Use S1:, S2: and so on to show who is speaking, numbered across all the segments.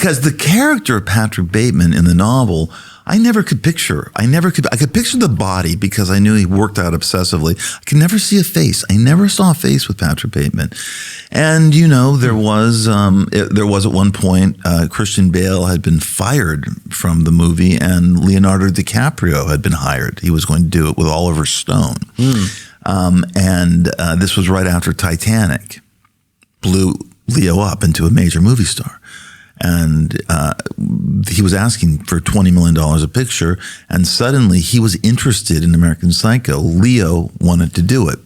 S1: because the character of Patrick Bateman in the novel, I never could picture. I could picture the body because I knew he worked out obsessively. I could never see a face. I never saw a face with Patrick Bateman. And, you know, there was at one point, Christian Bale had been fired from the movie and Leonardo DiCaprio had been hired. He was going to do it with Oliver Stone. And this was right after Titanic blew Leo up into a major movie star. And he was asking for $20 million a picture, and suddenly he was interested in American Psycho. Leo wanted to do it.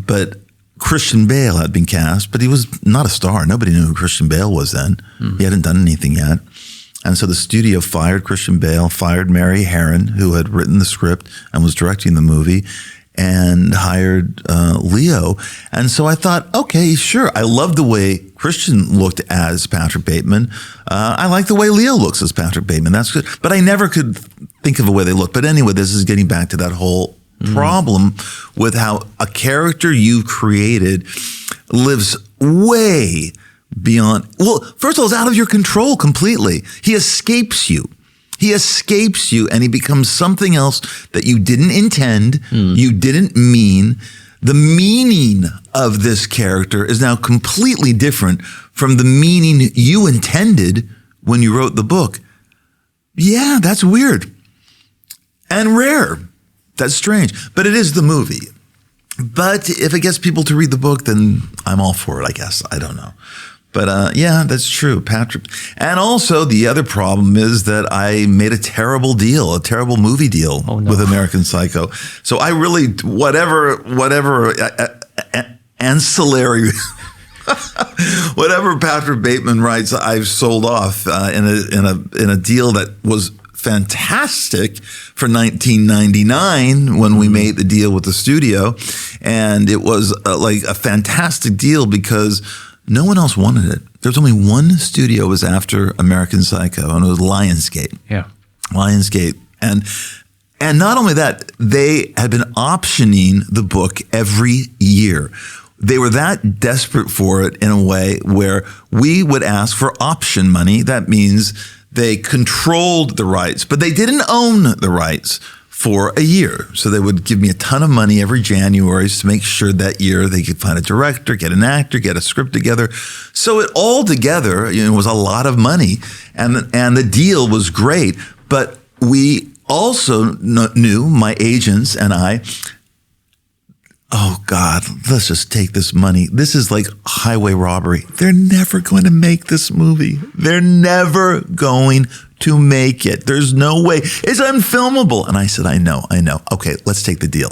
S1: But Christian Bale had been cast, but he was not a star. Nobody knew who Christian Bale was then. He hadn't done anything yet. And so the studio fired Christian Bale, fired Mary Herron, who had written the script and was directing the movie, and hired Leo. And so I thought, okay, sure. I love the way Christian looked as Patrick Bateman. I like the way Leo looks as Patrick Bateman. That's good. But I never could think of a way they look. But anyway, this is getting back to that whole problem with how a character you created lives way beyond. Well, first of all, it's out of your control completely. He escapes you. He escapes you and he becomes something else that you didn't intend, you didn't mean. The meaning of this character is now completely different from the meaning you intended when you wrote the book. Yeah, that's weird and rare. That's strange, but it is the movie. But if it gets people to read the book, then I'm all for it, I guess. I don't know. But yeah, that's true, Patrick. And also the other problem is that I made a terrible movie deal with American Psycho. So I really, whatever ancillary, whatever Patrick Bateman writes, I've sold off in a deal that was fantastic for 1999 when we made the deal with the studio. And it was like a fantastic deal because no one else wanted it. There was only one studio was after American Psycho, and it was Lionsgate.
S2: Yeah.
S1: Lionsgate. And not only that, they had been optioning the book every year. They were that desperate for it in a way where we would ask for option money. That means they controlled the rights, but they didn't own the rights for a year. So they would give me a ton of money every January to make sure that year they could find a director, get an actor, get a script together. So it all together, was a lot of money, and the deal was great. But we also knew, my agents and I, oh God, let's just take this money. This is like highway robbery. They're never going to make this movie. They're never going to make it. There's no way. It's unfilmable. And I said, I know. Okay, let's take the deal.